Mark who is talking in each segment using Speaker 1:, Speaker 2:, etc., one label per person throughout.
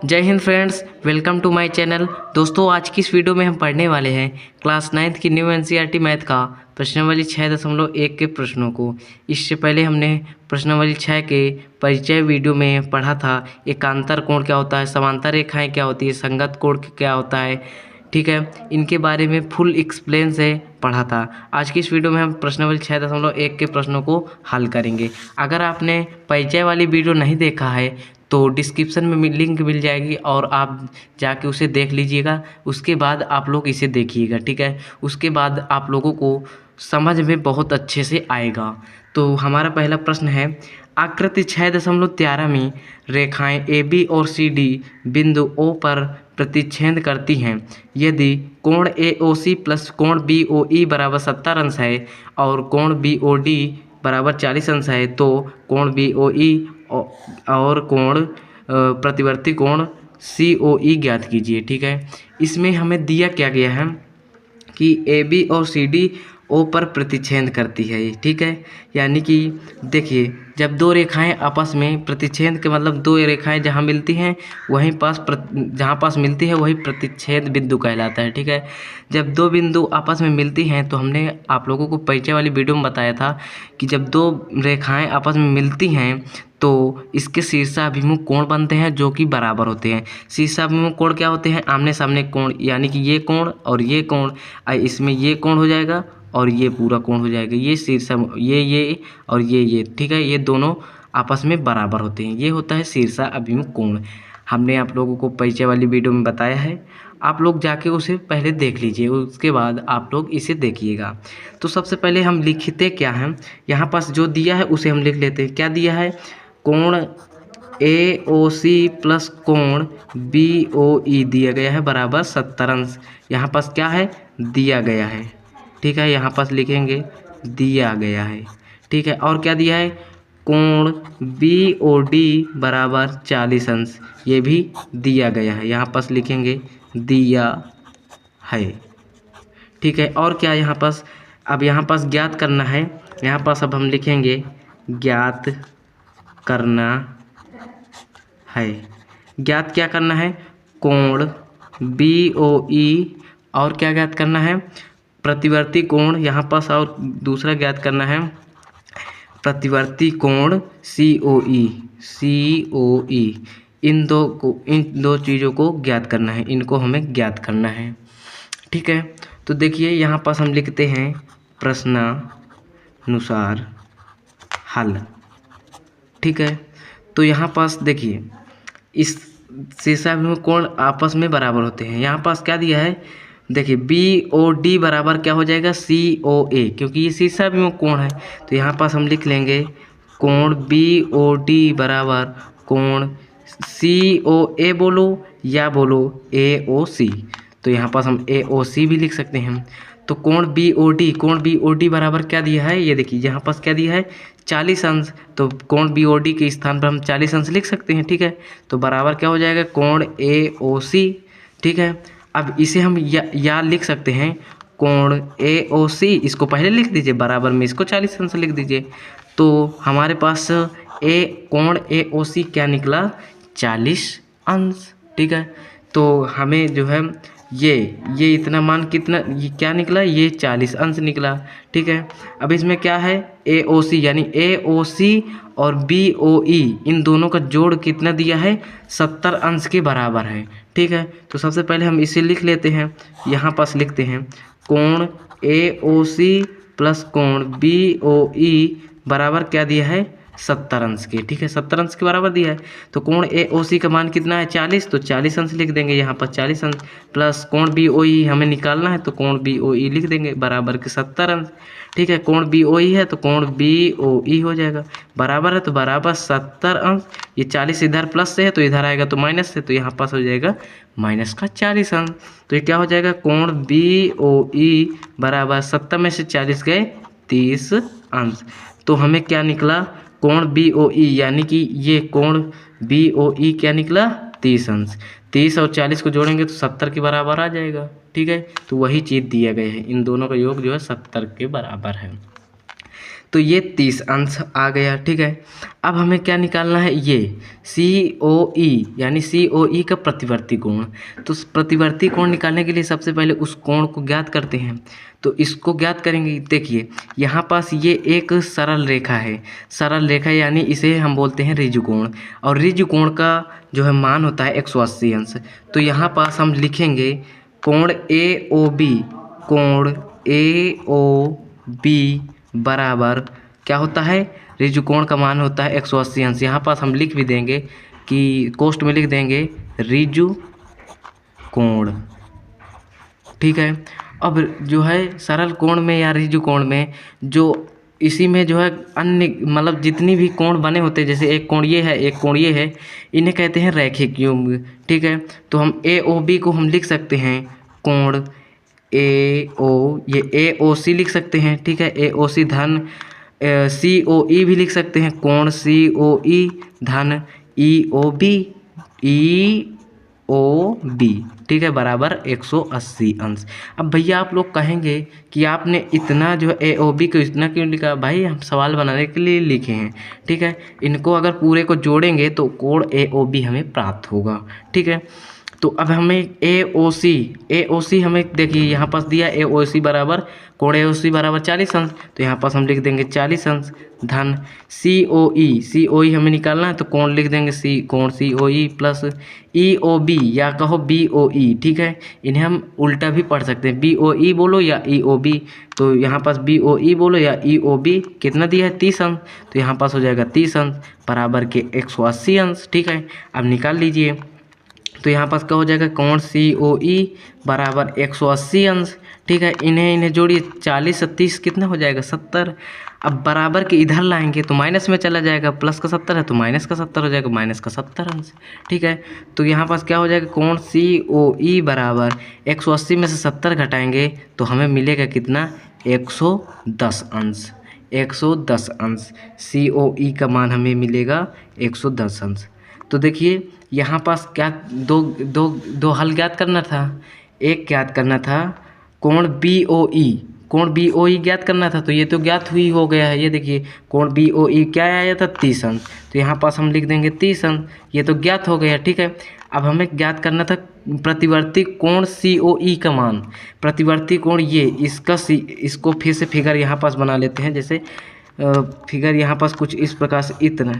Speaker 1: जय Hind friends, welcome to my channel. दोस्तों, आज की इस वीडियो में हम पढ़ने वाले हैं क्लास 9th की न्यू एनसीईआरटी मैथ का प्रश्नावली 6.1 के प्रश्नों को। इससे पहले हमने प्रश्नावली 6 के परिचय वीडियो में पढ़ा था एकांतर कोण क्या होता है, समांतर रेखाएं क्या होती है, संगत कोण क्या होता है, ठीक है। इनके बारे में फुल एक्सप्लेन से पढ़ा था। आज की इस वीडियो में हम प्रश्नावली 6.1 के प्रश्नों को हल करेंगे। अगर आपने परिचय वाली वीडियो नहीं देखा है तो डिस्क्रिप्शन में लिंक मिल जाएगी और आप जाके उसे देख लीजिएगा। उसके बाद आप लोग इसे देखिएगा, ठीक है। उसके बाद आप लोगों को समझ में बहुत अच्छे से आएगा। तो हमारा पहला प्रश्न है, आकृति 6.13 में रेखाएं ए बी और सी डी बिंदु O पर प्रतिच्छेद करती हैं। यदि कोण AOC प्लस कोण BOE बराबर 70 अंश है और कोण BOD बराबर 40 अंश है, तो कोण BOE और कोण प्रतिवर्ती कोण COE ज्ञात कीजिए, ठीक है। इसमें हमें दिया क्या गया है कि AB और CD O पर प्रतिच्छेद करती है, ठीक है। यानी कि देखिए, जब दो रेखाएं आपस में प्रतिच्छेद के मतलब दो रेखाएं जहां मिलती हैं वहीं जहां पास मिलती है वही प्रतिच्छेद बिंदु कहलाता है, ठीक है। जब दो बिंदु आपस में मिलती हैं तो हमने आप लोगों को परिचय वाली वीडियो में बताया था कि जब दो रेखाएं आपस में मिलती हैं तो इसके शीर्षाभिमुख कोण बनते हैं जो कि बराबर होते हैं। शीर्षाभिमुख कोण क्या होते हैं? आमने सामने कोण, यानी कि ये कोण और ये कोण, इसमें ये कोण हो जाएगा और ये पूरा कोण हो जाएगा। ये शीर्ष ये और ये, ठीक है। ये दोनों आपस में बराबर होते हैं। ये होता है शीर्षाभिमुख कोण। हमने आप लोगों को परिचय वाली वीडियो में बताया है। आप लोग जाके उसे पहले देख लीजिए, उसके बाद आप लोग इसे देखिएगा। तो सबसे पहले हम लिखते क्या हैं, यहाँ पास जो दिया है उसे हम लिख लेते हैं। क्या दिया है? कोण AOC प्लस कोण BOE दिया गया है बराबर 70 अंश। यहाँ पास क्या है? दिया गया है, ठीक है। यहाँ पास लिखेंगे दिया गया है, ठीक है। और क्या दिया है? कोण BOD बराबर 40 अंश, ये भी दिया गया है। यहाँ पास लिखेंगे दिया है, ठीक है। और क्या यहाँ पास? अब यहाँ पास ज्ञात करना है। यहाँ पास अब हम लिखेंगे ज्ञात करना है। ज्ञात क्या करना है? कोण BOE और क्या ज्ञात करना है? प्रतिवर्ती कोण। यहाँ पास और दूसरा ज्ञात करना है प्रतिवर्ती कोण COE। इन दो चीज़ों को ज्ञात करना है, इनको हमें ज्ञात करना है, ठीक है। तो देखिए, यहाँ पास हम लिखते हैं प्रश्नानुसार हल, ठीक है। तो यहाँ पास देखिए, इस शीर्षाभिमुख कोण आपस में बराबर होते हैं। यहाँ पास क्या दिया है? देखिए BOD बराबर क्या हो जाएगा? COA, क्योंकि ये शीर्षाभिमुख कोण है। तो यहाँ पास हम लिख लेंगे कोण BOD बराबर कोण COA बोलो या बोलो AOC। तो यहाँ पास हम AOC भी लिख सकते हैं। तो कोण BOD बराबर क्या दिया है? ये देखिए, यहाँ पास क्या दिया है? 40 अंश। तो कोण BOD के स्थान पर हम 40 अंश लिख सकते हैं, ठीक है। तो बराबर क्या हो जाएगा? कोण AOC, ठीक है। अब इसे हम या लिख सकते हैं कोण AOC, इसको पहले लिख दीजिए, बराबर में इसको 40 अंश लिख दीजिए। तो हमारे पास कोण AOC क्या निकला? 40 अंश, ठीक है। तो हमें जो है ये इतना मान कितना, ये क्या निकला? ये 40 अंश निकला, ठीक है। अब इसमें क्या है? AOC, यानी AOC और BOE इन दोनों का जोड़ कितना दिया है? 70 अंश के बराबर है, ठीक है। तो सबसे पहले हम इसे लिख लेते हैं। यहाँ पास लिखते हैं कोण AOC प्लस कोण BOE बराबर क्या दिया है? 70 अंश के, ठीक है। 70 अंश के बराबर दिया है। तो कोण AOC का मान कितना है? 40, तो 40 अंश लिख देंगे यहाँ पर 40 अंश, प्लस कोण BOE हमें निकालना है तो कोण BOE लिख देंगे बराबर के 70 अंश, ठीक है। कोण BOE है तो कोण BOE हो जाएगा, बराबर है तो बराबर 70 अंश। ये 40 इधर प्लस से है तो इधर आएगा तो माइनस से, तो यहाँ पास हो जाएगा माइनस का 40 अंश। तो ये क्या हो जाएगा? कोण BOE बराबर 70 में से 40 गए 30 अंश। तो हमें क्या निकला? कोण BOE, यानी कि ये कोण BOE क्या निकला? 30 अंश। 30 और 40 को जोड़ेंगे तो 70 के बराबर आ जाएगा, ठीक है। तो वही चीज़ दिया गया है, इन दोनों का योग जो है 70 के बराबर है। तो ये 30 अंश आ गया। ठीक है, अब हमें क्या निकालना है, ये COE यानी COE का प्रतिवर्ती कोण। तो प्रतिवर्ती कोण निकालने के लिए सबसे पहले उस कोण को ज्ञात करते हैं। तो इसको ज्ञात करेंगे। देखिए यहाँ पास ये एक सरल रेखा है, सरल रेखा यानी इसे हम बोलते हैं ऋजुकोण, और ऋजुकोण का जो है मान होता है 180 अंश। तो यहाँ पास हम लिखेंगे कोण AOB, कोण AOB बराबर क्या होता है, ऋजुकोण का मान होता है 180 अंश। यहाँ पास हम लिख भी देंगे कि कोष्ठ में लिख देंगे ऋजुकोण। ठीक है, अब जो है सरल कोण में या ऋजुकोण में जो इसी में जो है अन्य मतलब जितनी भी कोण बने होते हैं, जैसे एक कोण ये है, एक कोण ये है, इन्हें कहते हैं रैखिक युग्म। ठीक है, तो हम AOB को हम लिख सकते हैं कोण ये AOC लिख सकते हैं। ठीक है, AOC धन COE भी लिख सकते हैं, कोण COE धन EOB ठीक है बराबर 180 अंश। अब भैया आप लोग कहेंगे कि आपने इतना जो है AOB को इतना क्यों लिखा, भाई हम सवाल बनाने के लिए लिखे हैं। ठीक है, इनको अगर पूरे को जोड़ेंगे तो कोण AOB हमें प्राप्त होगा। ठीक है, तो अब हमें AOC हमें देखिए यहाँ पास दिया AOC बराबर कोण AOC बराबर 40 अंश। तो यहाँ पास हम लिख देंगे 40 अंश धन COE हमें निकालना है, तो कोण लिख देंगे कोण COE प्लस EOB या कहो BOE। ठीक है, इन्हें हम उल्टा भी पढ़ सकते हैं, BOE बोलो या EOB। तो यहाँ पास BOE बोलो या EOB, कितना दिया है 30 अंश, तो यहाँ पास हो जाएगा 30 अंश बराबर के 180 अंश। ठीक है, अब निकाल लीजिए। तो यहाँ पास क्या हो जाएगा, कोण COE बराबर 180 अंश। ठीक है, इन्हें जोड़िए, 40 से 30 कितना हो जाएगा 70। अब बराबर के इधर लाएंगे तो माइनस में चला जाएगा, प्लस का 70 है तो माइनस का 70 हो जाएगा, माइनस का 70 अंश। ठीक है, तो यहाँ पास क्या हो जाएगा, कोण COE बराबर 180 में से 70 घटाएंगे तो हमें मिलेगा कितना, 110 अंश। 110 अंश COE का मान हमें मिलेगा 110 अंश। तो देखिए यहाँ पास क्या दो हल ज्ञात करना था, एक ज्ञात करना था कोण BOE ज्ञात करना था, तो ये तो ज्ञात हुई हो गया है। ये देखिए कोण BOE क्या आया था 30 अंश, तो यहाँ पास हम लिख देंगे 30 अंश, ये तो ज्ञात हो गया। ठीक है, अब हमें ज्ञात करना था प्रतिवर्ती कोण COE का मान। प्रतिवर्ती कोण ये इसको फिर से फिगर यहाँ पास बना लेते हैं। जैसे फिगर यहाँ पास कुछ इस प्रकार से इतना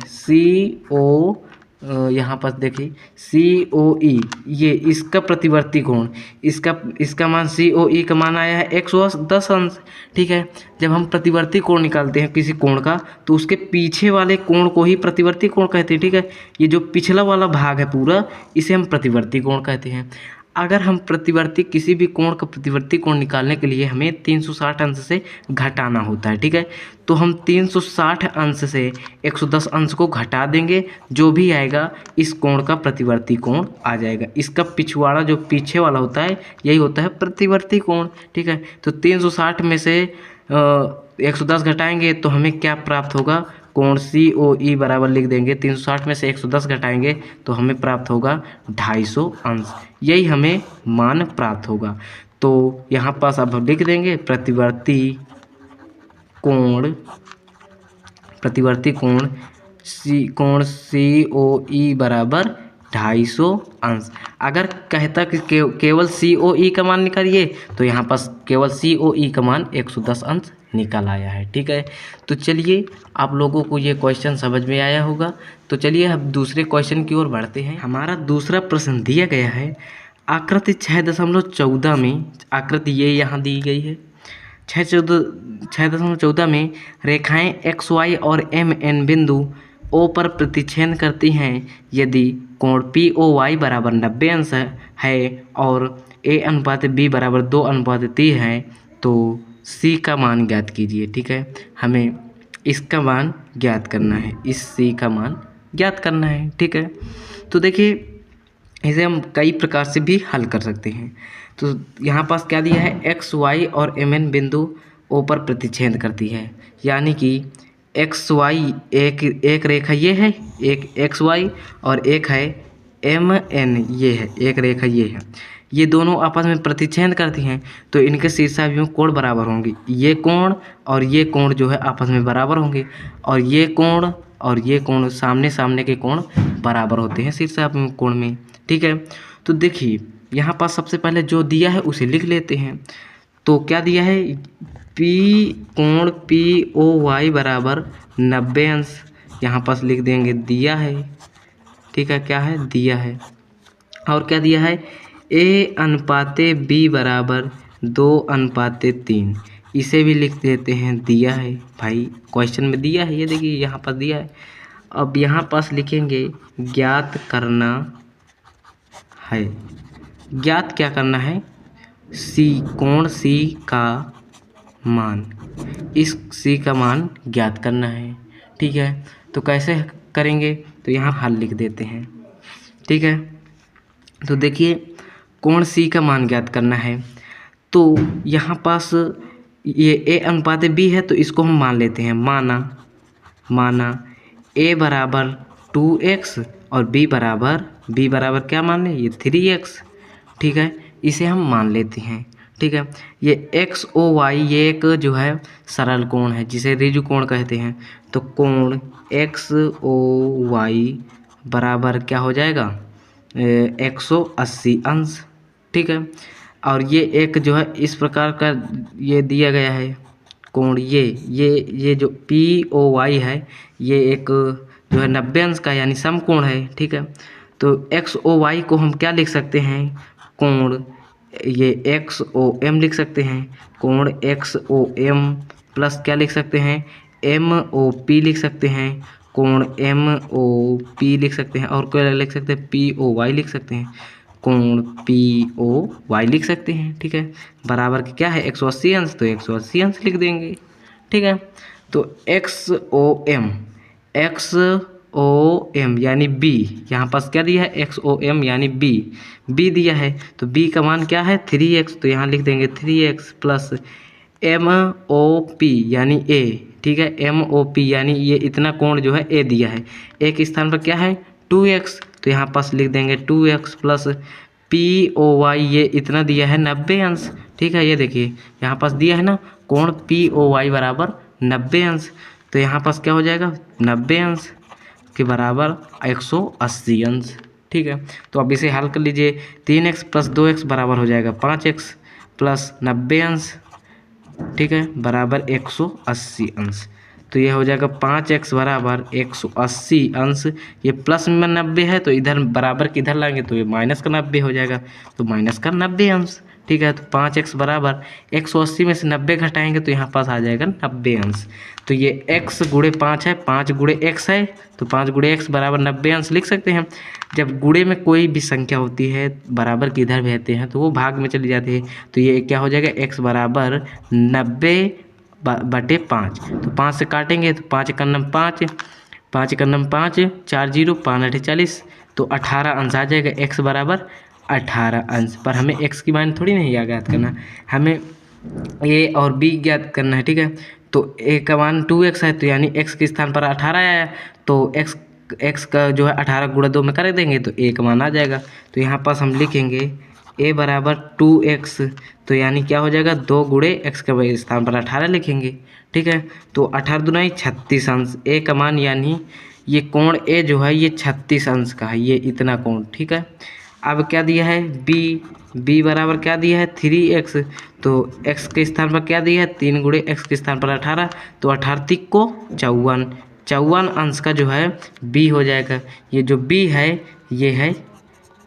Speaker 1: यहाँ पास देखिए COE ये इसका प्रतिवर्ती कोण, इसका मान COE का मान आया है 110 अंश। ठीक है, जब हम प्रतिवर्ती कोण निकालते हैं किसी कोण का तो उसके पीछे वाले कोण को ही प्रतिवर्ती कोण कहते हैं। ठीक है, ये जो पिछला वाला भाग है पूरा, इसे हम प्रतिवर्ती कोण कहते हैं। अगर हम किसी भी कोण का प्रतिवर्ती कोण निकालने के लिए हमें 360 अंश से घटाना होता है। ठीक है, तो हम 360 अंश से 110 अंश को घटा देंगे, जो भी आएगा इस कोण का प्रतिवर्ती कोण आ जाएगा। इसका पिछवाड़ा जो पीछे वाला होता है यही होता है प्रतिवर्ती कोण। ठीक है, तो 360 में से 110 घटाएंगे तो हमें क्या प्राप्त होगा, कोण COE बराबर लिख देंगे 360 में से 110 घटाएंगे तो हमें प्राप्त होगा 250 अंश। यही हमें मान प्राप्त होगा। तो यहाँ पास अब लिख देंगे प्रतिवर्ती कोण कोण COE बराबर 250 अंश। अगर कहता कि केवल COE का मान निकालिए तो यहाँ पास केवल COE का मान 110 अंश निकल आया है। ठीक है, तो चलिए आप लोगों को ये क्वेश्चन समझ में आया होगा। तो चलिए अब दूसरे क्वेश्चन की ओर बढ़ते हैं। हमारा दूसरा प्रश्न दिया गया है आकृति 6.14 में, आकृति ये यहाँ दी गई है 6.14 में रेखाएं XY और MN बिंदु O पर प्रतिच्छेद करती हैं। यदि कोण POY बराबर 90 अंश है और A/B बराबर 2/3 है तो C का मान ज्ञात कीजिए। ठीक है, हमें इसका मान ज्ञात करना है, इस C का मान ज्ञात करना है। ठीक है, तो देखिए इसे हम कई प्रकार से भी हल कर सकते हैं। तो यहाँ पास क्या दिया है, XY और MN बिंदु O पर प्रतिच्छेद करती है, यानी कि XY एक रेखा ये है, एक XY और एक है MN ये है, एक रेखा ये है, ये दोनों आपस में प्रतिच्छेद करती हैं तो इनके शीर्षाभिमुख कोण बराबर होंगे। ये कोण और ये कोण जो है आपस में बराबर होंगे, और ये कोण और ये कोण सामने सामने के कोण बराबर होते हैं शीर्षाभिमुख कोण में। ठीक है, तो देखिए यहाँ पास सबसे पहले जो दिया है उसे लिख लेते हैं। तो क्या दिया है, P कोण POY बराबर 90 अंश, यहाँ पास लिख देंगे दिया है। ठीक है, क्या है, दिया है। और क्या दिया है, A/B बराबर 2/3, इसे भी लिख देते हैं दिया है। भाई क्वेश्चन में दिया है, ये देखिए यहाँ पर दिया है। अब यहाँ पास लिखेंगे ज्ञात करना है, ज्ञात क्या करना है, कोण C का मान, इस C का मान ज्ञात करना है। ठीक है, तो कैसे करेंगे, तो यहाँ हल लिख देते हैं। ठीक है, तो देखिए कोण C का मान ज्ञात करना है, तो यहाँ पास ये A/B है तो इसको हम मान लेते हैं। माना A बराबर 2x और B बराबर क्या मान लें, ये 3x। ठीक है, इसे हम मान लेते हैं। ठीक है, ये XOY ये एक जो है सरल कोण है जिसे ऋजु कोण कहते हैं। तो कोण XOY बराबर क्या हो जाएगा, 180 अंश। ठीक है, और ये एक जो है इस प्रकार का ये दिया गया है कोण, ये जो POY है ये एक जो है 90 अंश का यानी समकोण है। ठीक है, तो XOY को हम क्या लिख सकते हैं, कोण ये XOM लिख सकते हैं। कोण XOM प्लस क्या लिख सकते हैं, MOP लिख सकते हैं। कोण MOP लिख सकते हैं, और क्या लिख सकते हैं, POY लिख सकते हैं। कोण POY लिख सकते हैं। ठीक है, बराबर क्या है 180 अंश, तो 180 अंश लिख देंगे। ठीक है, तो XOM यानी B, यहाँ पास क्या दिया है, XOM यानी B दिया है, तो B का मान क्या है 3x, तो यहाँ लिख देंगे 3x प्लस MOP यानी A। ठीक है, MOP यानी ये इतना कोण जो है A दिया है, एक स्थान पर क्या है 2x, तो यहाँ पास लिख देंगे 2x प्लस POY ये इतना दिया है 90 अंश। ठीक है, ये देखिए यहाँ पास दिया है ना, कोण POY बराबर 90 अंश, तो यहाँ पास क्या हो जाएगा 90 अंश के बराबर 180 अंश। ठीक है, तो अब इसे हल कर लीजिए। 3x प्लस 2x बराबर हो जाएगा 5x प्लस 90 अंश। ठीक है, बराबर 180 अंश, तो ये हो जाएगा 5x बराबर 180 अंश। ये प्लस में 90 है तो इधर बराबर किधर लाएंगे, तो ये माइनस का 90 हो जाएगा, तो माइनस का 90 अंश। ठीक है, तो 5x बराबर 180 में से 90 घटाएंगे तो यहाँ पास आ जाएगा 90 अंश। तो ये x गुणे 5 है, 5 गुणे x है, तो 5 गुणे x बराबर 90 अंश लिख सकते हैं। जब गुणे में कोई भी संख्या होती है बराबर के इधर बहते हैं तो वो भाग में चली जाती है, तो ये क्या हो जाएगा x बराबर 90/5, तो 5 से काटेंगे तो 5 का नम 5, 5 का नम 5, 4 0 5 8 40, तो 18 अंश आ जाएगा, x बराबर 18 अंश। पर हमें x की मान थोड़ी नहीं ज्ञात करना, हमें a और b ज्ञात करना है। ठीक है, तो a का मान 2x है, तो यानी x के स्थान पर 18 आया, तो x का जो है 18 गुणा 2 में कर देंगे तो a का मान आ जाएगा। तो यहाँ पास हम लिखेंगे a बराबर 2x, तो यानी क्या हो जाएगा 2 गुणे x के स्थान पर 18 लिखेंगे। ठीक है, तो 18 दूना 36 अंश, a का मान यानी ये कोण a जो है ये 36 अंश का है, ये इतना कोण। ठीक है, अब क्या दिया है b बराबर क्या दिया है 3x, तो x के स्थान पर क्या दिया है 3 गुणे x के स्थान पर 18, तो 18 को 54 अंश का जो है b हो जाएगा। ये जो b है ये है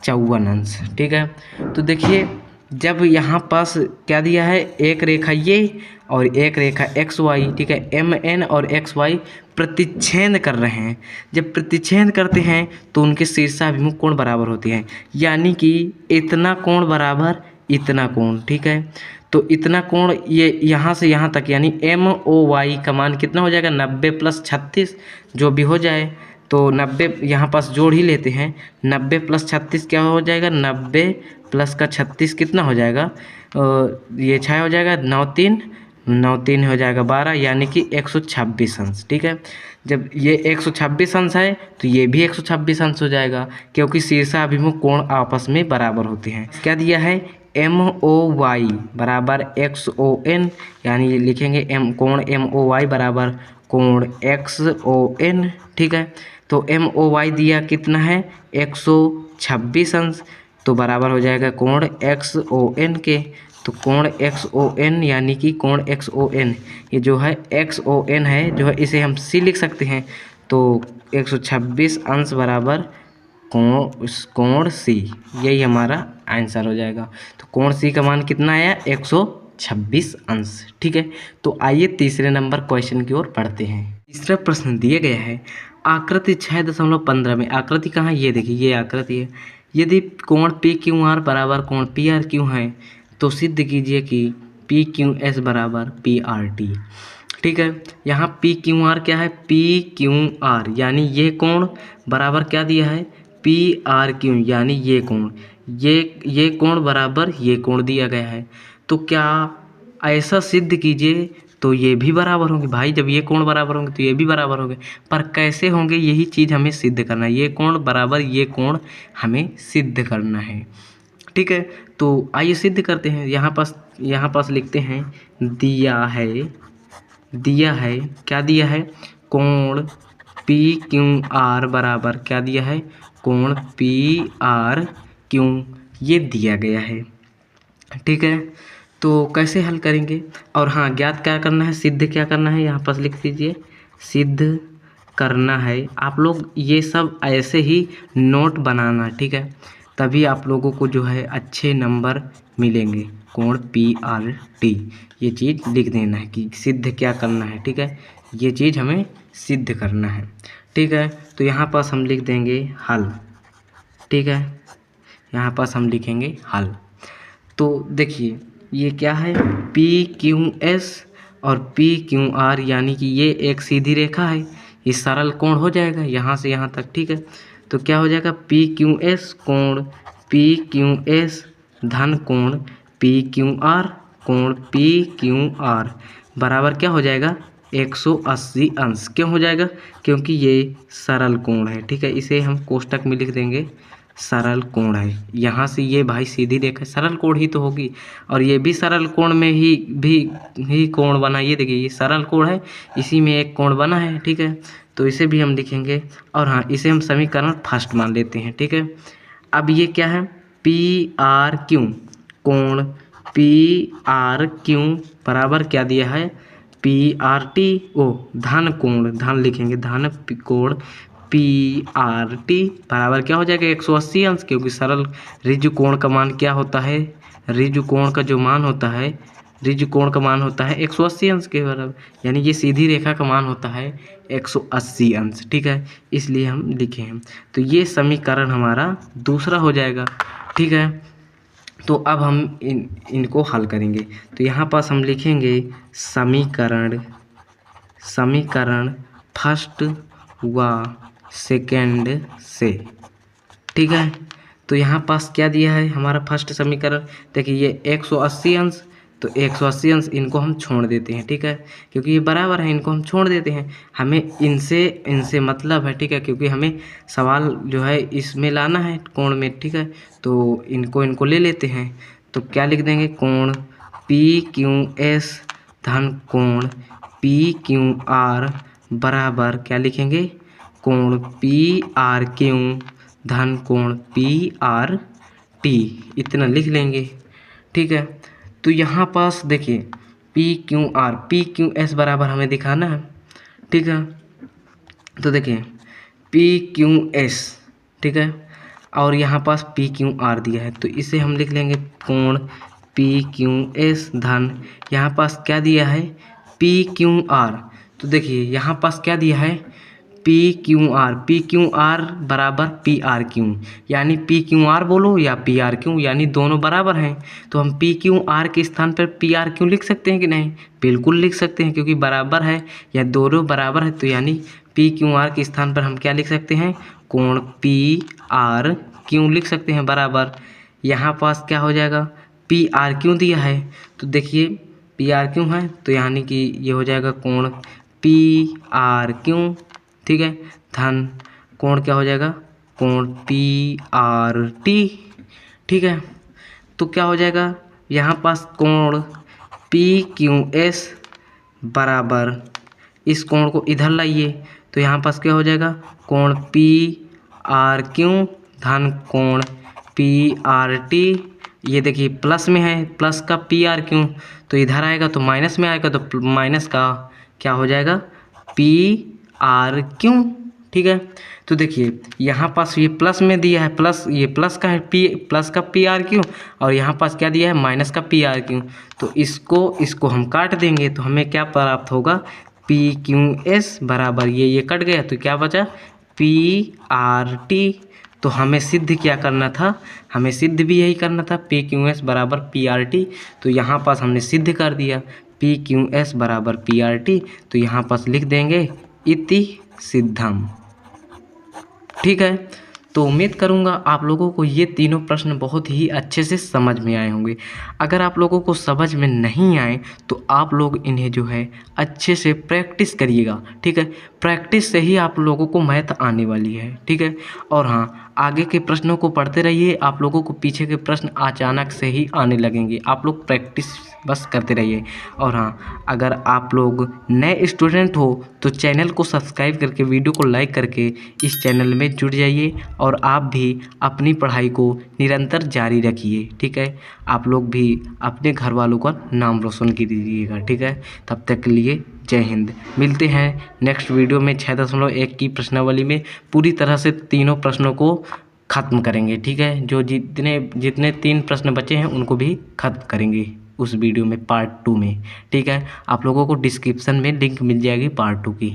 Speaker 1: 54 अंश। ठीक है, तो देखिए जब यहाँ पास क्या दिया है, एक रेखा ये और एक रेखा XY, ठीक है, MN और XY प्रतिच्छेद कर रहे हैं। जब प्रतिच्छेद करते हैं तो उनके शीर्षाभिमुख कोण बराबर होते हैं, यानी कि इतना कोण बराबर इतना कोण। ठीक है, तो इतना कोण ये यहाँ से यहाँ तक यानी MOY का मान कितना हो जाएगा 90 प्लस 36 जो भी हो जाए, तो 90 यहाँ पास जोड़ ही लेते हैं। 90 प्लस 36 क्या हो जाएगा, 90 प्लस का 36 कितना हो जाएगा, ये 6 हो जाएगा, 9 3 9 3 हो जाएगा 12 यानी कि 126 अंश। ठीक है, जब ये 126 अंश है तो ये भी 126 अंश हो जाएगा, क्योंकि शीर्षाभिमुख कोण आपस में बराबर होते हैं। क्या दिया है, MOY बराबर XON, यानी ये लिखेंगे कोण MOY बराबर कोण XON। ठीक है, तो MOY दिया कितना है 126 अंश, तो बराबर हो जाएगा कोण XON के। तो कोण XON यानी कि कोण XON ये जो है XON है जो है, इसे हम C लिख सकते हैं। तो 126 अंश बराबर कोण C, यही हमारा आंसर हो जाएगा। तो कोण C का मान कितना आया 126 अंश। ठीक है, तो आइए तीसरे नंबर क्वेश्चन की ओर बढ़ते हैं। तीसरा प्रश्न दिया गया है आकृति 6.15 में। आकृति कहाँ है, ये देखिए ये आकृति है। यदि कोण PQR बराबर कोण PRQ है तो सिद्ध कीजिए कि PQS बराबर PRT। ठीक है, यहाँ PQR क्या है, PQR यानी ये कोण बराबर क्या दिया है PRQ, यानी ये कोण, ये कोण बराबर ये कोण दिया गया है। तो क्या ऐसा सिद्ध कीजिए तो ये भी बराबर होंगे। भाई जब ये कोण बराबर होंगे तो ये भी बराबर होंगे, पर कैसे होंगे यही चीज़ हमें सिद्ध करना है। ये कोण बराबर ये कोण हमें सिद्ध करना है। ठीक है, तो आइए सिद्ध करते हैं। यहाँ पास लिखते हैं दिया है क्या दिया है, कोण PQR बराबर क्या दिया है, कोण PRQ ये दिया गया है। ठीक है, तो कैसे हल करेंगे, और हाँ ज्ञात क्या करना है, सिद्ध क्या करना है, यहाँ पास लिख दीजिए सिद्ध करना है। आप लोग ये सब ऐसे ही नोट बनाना, ठीक है, तभी आप लोगों को जो है अच्छे नंबर मिलेंगे। कोण PRT ये चीज़ लिख देना है कि सिद्ध क्या करना है। ठीक है, ये चीज़ हमें सिद्ध करना है। ठीक है, तो यहाँ पास हम लिख देंगे हल। ठीक है, यहाँ पास हम लिखेंगे हल। तो देखिए ये क्या है PQS और PQR, यानी कि ये एक सीधी रेखा है, ये सरल कोण हो जाएगा यहाँ से यहाँ तक। ठीक है, तो क्या हो जाएगा PQS कोण PQS धन कोण PQR कोण PQR बराबर क्या हो जाएगा 180 अंश। क्यों हो जाएगा, क्योंकि ये सरल कोण है। ठीक है, इसे हम कोष्टक में लिख देंगे सरल कोण है। यहाँ से ये भाई सीधी रेखा सरल कोण ही तो होगी, और ये भी सरल कोण में ही कोण बना। ये देखिए ये सरल कोण है, इसी में एक कोण बना है। ठीक है, तो इसे भी हम लिखेंगे, और हाँ इसे हम समीकरण फर्स्ट मान लेते हैं। ठीक है, अब ये क्या है PRQ कोण PRQ बराबर क्या दिया है PRT धन कोण, धन लिखेंगे धन कोण PRT बराबर क्या हो जाएगा 180 अंश, क्योंकि सरल ऋजु कोण का मान क्या होता है, ऋजु कोण का जो मान होता है, ऋजु कोण का मान होता है 180 अंश के बराबर, यानी ये सीधी रेखा का मान होता है 180 अंश। ठीक है, इसलिए हम लिखे हैं। तो ये समीकरण हमारा दूसरा हो जाएगा। ठीक है, तो अब हम इनको हल करेंगे। तो यहाँ पास हम लिखेंगे समीकरण फर्स्ट व सेकेंड से। ठीक है, तो यहाँ पास क्या दिया है हमारा फर्स्ट समीकरण, देखिए ये 180 अंश, तो 180 अंश इनको हम छोड़ देते हैं। ठीक है, क्योंकि ये बराबर है, इनको हम छोड़ देते हैं, हमें इनसे मतलब है। ठीक है, क्योंकि हमें सवाल जो है इसमें लाना है कोण में। ठीक है, तो इनको ले लेते हैं। तो क्या लिख देंगे, कोण PQS धन कोण PQR बराबर क्या लिखेंगे, कोण PRQ धन कोण PRT, इतना लिख लेंगे। ठीक है, तो यहाँ पास देखिए PQS बराबर हमें दिखाना है। ठीक है, तो देखिए PQS, ठीक है, और यहाँ पास PQR दिया है, तो इसे हम लिख लेंगे कोण PQS धन यहाँ पास क्या दिया है PQR। तो देखिए यहाँ पास क्या दिया है PQR बराबर PRQ, यानी PQR बोलो या PRQ, यानी दोनों बराबर हैं। तो हम PQR के स्थान पर PRQ लिख सकते हैं कि नहीं, बिल्कुल लिख सकते हैं, क्योंकि बराबर है या दोनों बराबर है। तो यानी PQR के स्थान पर हम क्या लिख सकते हैं, कोण PRQ लिख सकते हैं बराबर। यहाँ पास क्या हो जाएगा PRQ दिया है, तो देखिए पी आर क्यू है, तो यानी कि ये हो जाएगा कोण पी आर क्यू, ठीक है। धन कोण क्या हो जाएगा, कोण पी आर टी, ठीक है। तो क्या हो जाएगा, यहाँ पास कोण पी क्यू एस बराबर, इस कोण को इधर लाइए तो यहाँ पास क्या हो जाएगा, कोण पी आर क्यू धन कोण पी आर टी। ये देखिए प्लस में है, प्लस का पी आर क्यू, तो इधर आएगा तो माइनस में आएगा, तो माइनस का क्या हो जाएगा, पी आर क्यू, ठीक है। तो देखिए यहाँ पास ये प्लस में दिया है, प्लस ये प्लस का है, प्लस का पी आर क्यू, और यहाँ पास क्या दिया है, माइनस का पी आर क्यू। तो इसको हम काट देंगे तो हमें क्या प्राप्त होगा, पी क्यू एस बराबर ये कट गया तो क्या बचा, पी आर टी। तो हमें सिद्ध क्या करना था, हमें सिद्ध भी यही करना था, पी क्यू एस बराबर पी आर टी। तो यहाँ पास हमने सिद्ध कर दिया, पी क्यू एस बराबर पी आर टी। तो यहाँ पास लिख देंगे इति सिद्धम, ठीक है। तो उम्मीद करूँगा आप लोगों को ये तीनों प्रश्न बहुत ही अच्छे से समझ में आए होंगे। अगर आप लोगों को समझ में नहीं आए तो आप लोग इन्हें जो है अच्छे से प्रैक्टिस करिएगा, ठीक है। प्रैक्टिस से ही आप लोगों को मैथ आने वाली है, ठीक है। और हाँ, आगे के प्रश्नों को पढ़ते रहिए, आप लोगों को पीछे के प्रश्न अचानक से ही आने लगेंगे, आप लोग प्रैक्टिस बस करते रहिए। और हाँ, अगर आप लोग नए स्टूडेंट हो तो चैनल को सब्सक्राइब करके वीडियो को लाइक करके इस चैनल में जुड़ जाइए और आप भी अपनी पढ़ाई को निरंतर जारी रखिए, ठीक है। आप लोग भी अपने घर वालों का नाम रोशन कीजिएगा, ठीक है। तब तक के लिए जय हिंद। मिलते हैं नेक्स्ट वीडियो में 6.1 की प्रश्नावली में पूरी तरह से तीनों प्रश्नों को ख़त्म करेंगे, ठीक है। जो जितने 3 प्रश्न बचे हैं उनको भी ख़त्म करेंगे उस वीडियो में पार्ट 2 में, ठीक है। आप लोगों को डिस्क्रिप्शन में लिंक मिल जाएगी पार्ट 2 की।